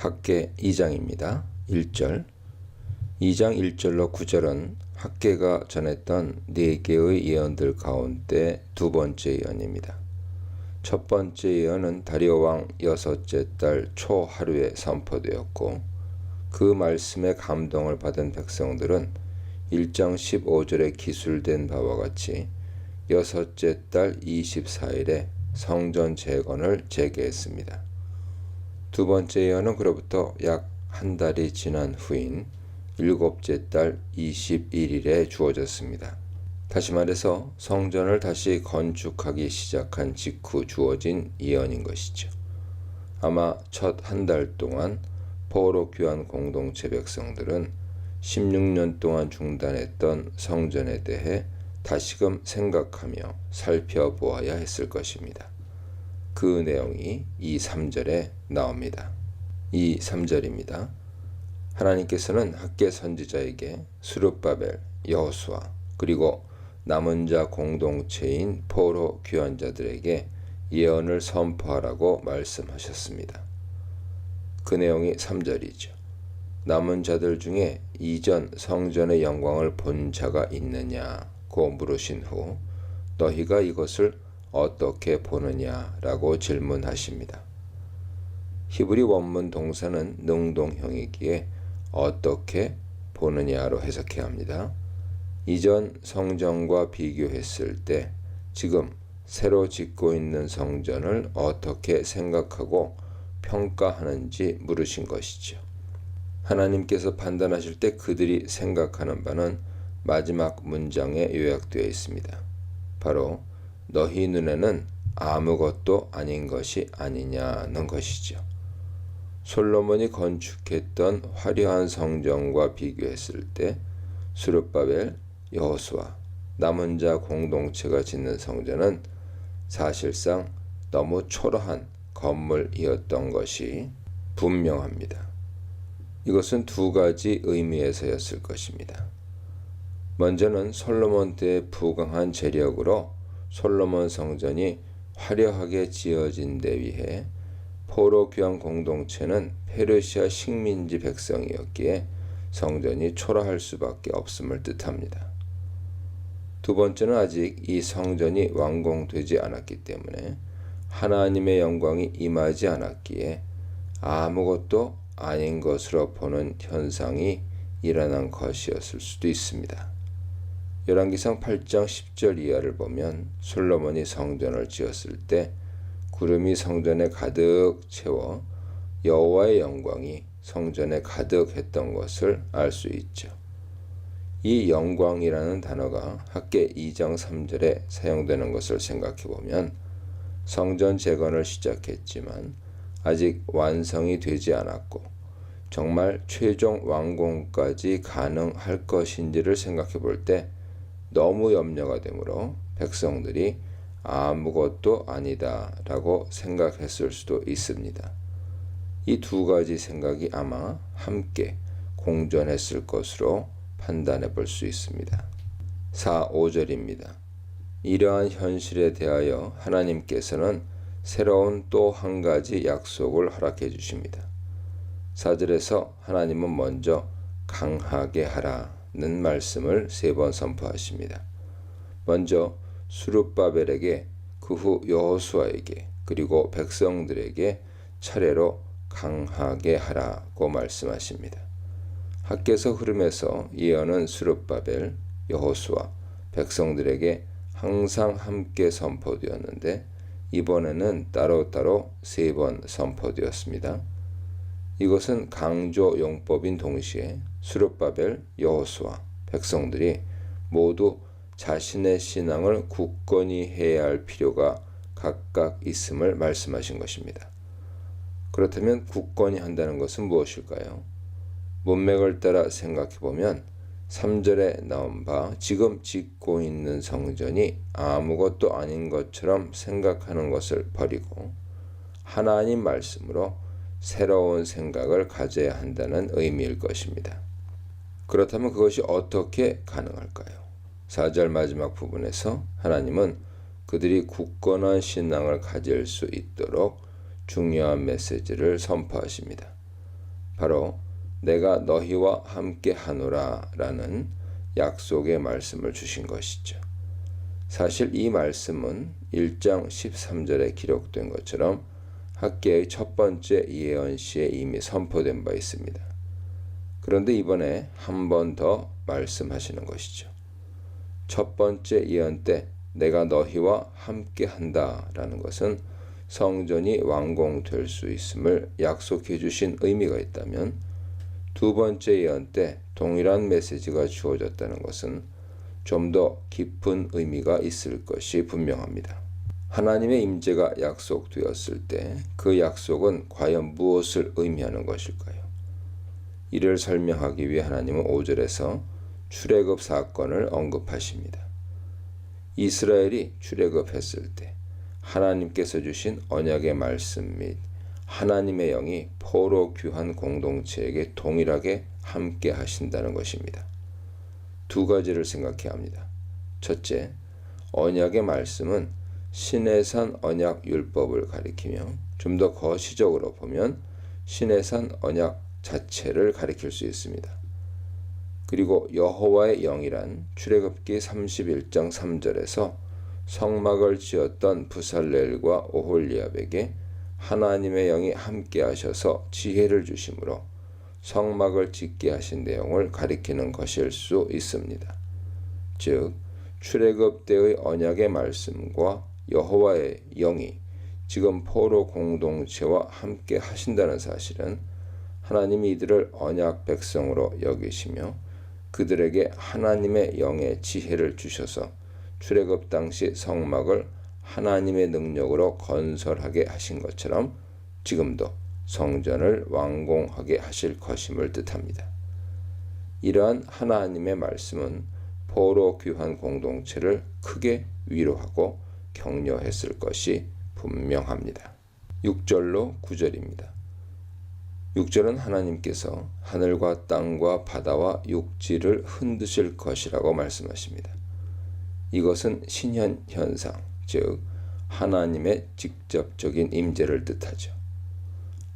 학개 2장입니다. 1절. 2장 1절로 9절은 학개가 전했던 4개의 예언들 가운데 두 번째 예언입니다. 첫 번째 예언은 다리오 왕 6째 달 초하루에 선포되었고, 그 말씀에 감동을 받은 백성들은 1장 15절에 기술된 바와 같이 6째 달 24일에 성전 재건을 재개했습니다. 두 번째 예언은 그로부터 약 한 달이 지난 후인 7째 달 21일에 주어졌습니다. 다시 말해서 성전을 다시 건축하기 시작한 직후 주어진 예언인 것이죠. 아마 첫 한 달 동안 포로 귀환 공동체 백성들은 16년 동안 중단했던 성전에 대해 다시금 생각하며 살펴보아야 했을 것입니다. 그 내용이 이 3절에 나옵니다. 이 3절입니다. 하나님께서는 학개 선지자에게 스룹바벨, 여호수아, 그리고 남은 자 공동체인 포로 귀환자들에게 예언을 선포하라고 말씀하셨습니다. 그 내용이 3절이죠. 남은 자들 중에 이전 성전의 영광을 본 자가 있느냐고 물으신 후 너희가 이것을 어떻게 보느냐라고 질문하십니다. 히브리 원문 동사는 능동형이기에 어떻게 보느냐로 해석해야 합니다. 이전 성전과 비교했을 때 지금 새로 짓고 있는 성전을 어떻게 생각하고 평가하는지 물으신 것이죠. 하나님께서 판단하실 때 그들이 생각하는 바는 마지막 문장에 요약되어 있습니다. 바로 너희 눈에는 아무것도 아닌 것이 아니냐는 것이죠. 솔로몬이 건축했던 화려한 성전과 비교했을 때 스룹바벨, 여호수아, 남은 자 공동체가 짓는 성전은 사실상 너무 초라한 건물이었던 것이 분명합니다. 이것은 두 가지 의미에서였을 것입니다. 먼저는 솔로몬 때 부강한 재력으로 솔로몬 성전이 화려하게 지어진 데 위해 포로 귀환 공동체는 페르시아 식민지 백성이었기에 성전이 초라할 수밖에 없음을 뜻합니다. 두 번째는 아직 이 성전이 완공되지 않았기 때문에 하나님의 영광이 임하지 않았기에 아무것도 아닌 것으로 보는 현상이 일어난 것이었을 수도 있습니다. 열왕기상 8장 10절 이하를 보면 솔로몬이 성전을 지었을 때 구름이 성전에 가득 채워 여호와의 영광이 성전에 가득했던 것을 알 수 있죠. 이 영광이라는 단어가 학개 2장 3절에 사용되는 것을 생각해 보면 성전 재건을 시작했지만 아직 완성이 되지 않았고 정말 최종 완공까지 가능할 것인지를 생각해 볼 때 너무 염려가 되므로 백성들이 아무것도 아니다 라고 생각했을 수도 있습니다. 이 두 가지 생각이 아마 함께 공존했을 것으로 판단해 볼 수 있습니다. 4, 5절입니다. 이러한 현실에 대하여 하나님께서는 새로운 또 한 가지 약속을 허락해 주십니다. 4절에서 하나님은 먼저 강하게 하라는 말씀을 3번 선포하십니다. 먼저 스룹바벨에게, 그 후 여호수아에게, 그리고 백성들에게 차례로 강하게 하라고 말씀하십니다. 학개서 흐름에서 예언은 스룹바벨, 여호수아, 백성들에게 항상 함께 선포되었는데 이번에는 따로따로 3번 선포되었습니다. 이것은 강조 용법인 동시에 스룹바벨, 여호수아, 백성들이 모두 자신의 신앙을 굳건히 해야 할 필요가 각각 있음을 말씀하신 것입니다. 그렇다면 굳건히 한다는 것은 무엇일까요? 문맥을 따라 생각해 보면 3절에 나온 바 지금 짓고 있는 성전이 아무것도 아닌 것처럼 생각하는 것을 버리고 하나님 말씀으로 새로운 생각을 가져야 한다는 의미일 것입니다. 그렇다면 그것이 어떻게 가능할까요? 4절 마지막 부분에서 하나님은 그들이 굳건한 신앙을 가질 수 있도록 중요한 메시지를 선포하십니다. 바로 내가 너희와 함께 하노라 라는 약속의 말씀을 주신 것이죠. 사실 이 말씀은 1장 13절에 기록된 것처럼 학개의 첫 번째 예언시에 이미 선포된 바 있습니다. 그런데 이번에 한 번 더 말씀하시는 것이죠. 첫 번째 예언 때 내가 너희와 함께 한다 라는 것은 성전이 완공될 수 있음을 약속해 주신 의미가 있다면, 두 번째 예언 때 동일한 메시지가 주어졌다는 것은 좀 더 깊은 의미가 있을 것이 분명합니다. 하나님의 임재가 약속되었을 때 그 약속은 과연 무엇을 의미하는 것일까요? 이를 설명하기 위해 하나님은 5절에서 출애굽 사건을 언급하십니다. 이스라엘이 출애굽했을 때 하나님께서 주신 언약의 말씀 및 하나님의 영이 포로 귀한 공동체에게 동일하게 함께 하신다는 것입니다. 두 가지를 생각해야 합니다. 첫째, 언약의 말씀은 시내산 언약 율법을 가리키며 좀 더 거시적으로 보면 시내산 언약 자체를 가리킬 수 있습니다. 그리고 여호와의 영이란 출애굽기 31장 3절에서 성막을 지었던 부살렐과 오홀리압에게 하나님의 영이 함께 하셔서 지혜를 주심으로 성막을 짓게 하신 내용을 가리키는 것일 수 있습니다. 즉 출애굽 때의 언약의 말씀과 여호와의 영이 지금 포로 공동체와 함께 하신다는 사실은 하나님이 이들을 언약 백성으로 여기시며 그들에게 하나님의 영의 지혜를 주셔서 출애굽 당시 성막을 하나님의 능력으로 건설하게 하신 것처럼 지금도 성전을 완공하게 하실 것임을 뜻합니다. 이러한 하나님의 말씀은 포로 귀한 공동체를 크게 위로하고 격려했을 것이 분명합니다. 6절로 9절입니다. 6절은 하나님께서 하늘과 땅과 바다와 육지를 흔드실 것이라고 말씀하십니다. 이것은 신현 현상, 즉 하나님의 직접적인 임재를 뜻하죠.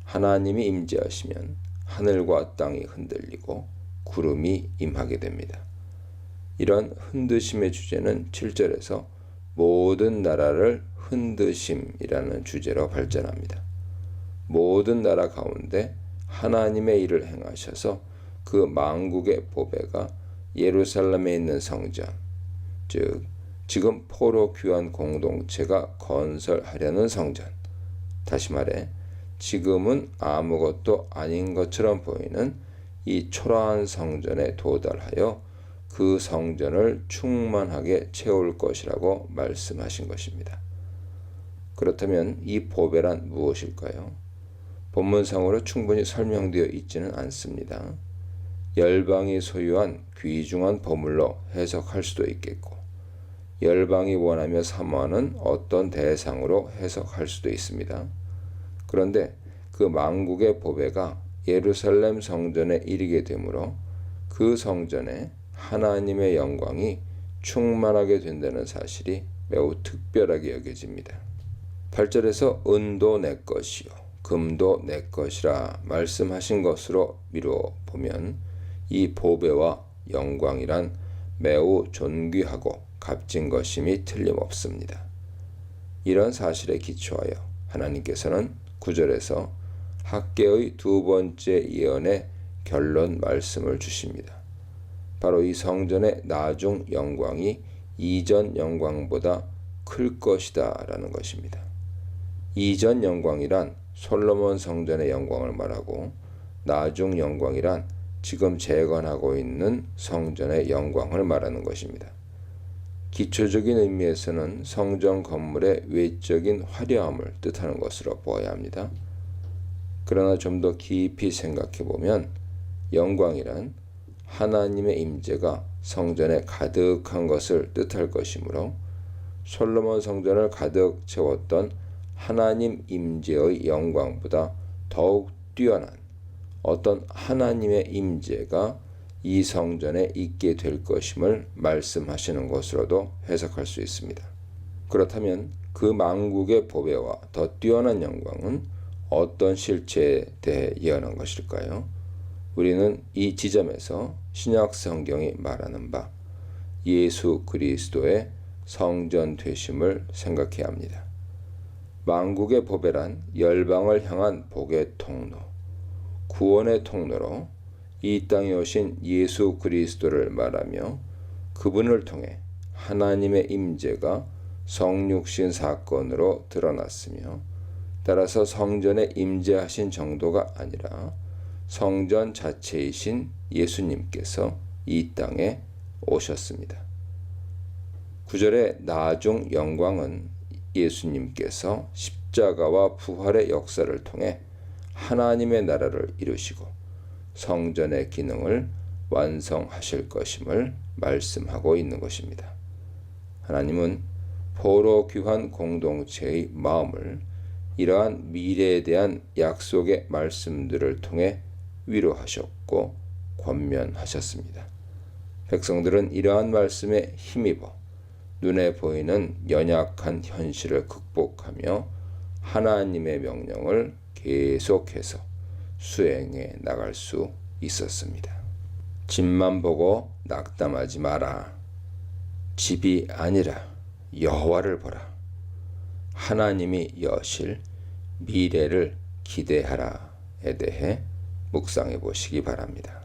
하나님이 임재하시면 하늘과 땅이 흔들리고 구름이 임하게 됩니다. 이런 흔드심의 주제는 7절에서 모든 나라를 흔드심이라는 주제로 발전합니다. 모든 나라 가운데 하나님의 일을 행하셔서 그 만국의 보배가 예루살렘에 있는 성전, 즉 지금 포로 귀한 공동체가 건설하려는 성전, 다시 말해 지금은 아무것도 아닌 것처럼 보이는 이 초라한 성전에 도달하여 그 성전을 충만하게 채울 것이라고 말씀하신 것입니다. 그렇다면 이 보배란 무엇일까요? 본문상으로 충분히 설명되어 있지는 않습니다. 열방이 소유한 귀중한 보물로 해석할 수도 있겠고, 열방이 원하며 사모하는 어떤 대상으로 해석할 수도 있습니다. 그런데 그 만국의 보배가 예루살렘 성전에 이르게 되므로 그 성전에 하나님의 영광이 충만하게 된다는 사실이 매우 특별하게 여겨집니다. 8절에서 은도 내 것이요 금도 내 것이라 말씀하신 것으로 미루어 보면 이 보배와 영광이란 매우 존귀하고 값진 것임이 틀림없습니다. 이런 사실에 기초하여 하나님께서는 9절에서 학개의 두 번째 예언의 결론 말씀을 주십니다. 바로 이 성전의 나중 영광이 이전 영광보다 클 것이다 라는 것입니다. 이전 영광이란 솔로몬 성전의 영광을 말하고, 나중 영광이란 지금 재건하고 있는 성전의 영광을 말하는 것입니다. 기초적인 의미에서는 성전 건물의 외적인 화려함을 뜻하는 것으로 보아야 합니다. 그러나 좀 더 깊이 생각해 보면 영광이란 하나님의 임재가 성전에 가득한 것을 뜻할 것이므로 솔로몬 성전을 가득 채웠던 하나님 임재의 영광보다 더욱 뛰어난 어떤 하나님의 임재가 이 성전에 있게 될 것임을 말씀하시는 것으로도 해석할 수 있습니다. 그렇다면 그 만국의 보배와 더 뛰어난 영광은 어떤 실체에 대해 예언한 것일까요? 우리는 이 지점에서 신약 성경이 말하는 바 예수 그리스도의 성전 되심을 생각해야 합니다. 만국의 보배란 열방을 향한 복의 통로, 구원의 통로로 이 땅에 오신 예수 그리스도를 말하며 그분을 통해 하나님의 임재가 성육신 사건으로 드러났으며 따라서 성전에 임재하신 정도가 아니라 성전 자체이신 예수님께서 이 땅에 오셨습니다. 9절의 나중 영광은 예수님께서 십자가와 부활의 역사를 통해 하나님의 나라를 이루시고 성전의 기능을 완성하실 것임을 말씀하고 있는 것입니다. 하나님은 포로 귀한 공동체의 마음을 이러한 미래에 대한 약속의 말씀들을 통해 위로하셨고 권면하셨습니다. 백성들은 이러한 말씀에 힘입어 눈에 보이는 연약한 현실을 극복하며 하나님의 명령을 계속해서 수행해 나갈 수 있었습니다. 집만 보고 낙담하지 마라. 집이 아니라 여호와를 보라. 하나님이 여실 미래를 기대하라에 대해 묵상해 보시기 바랍니다.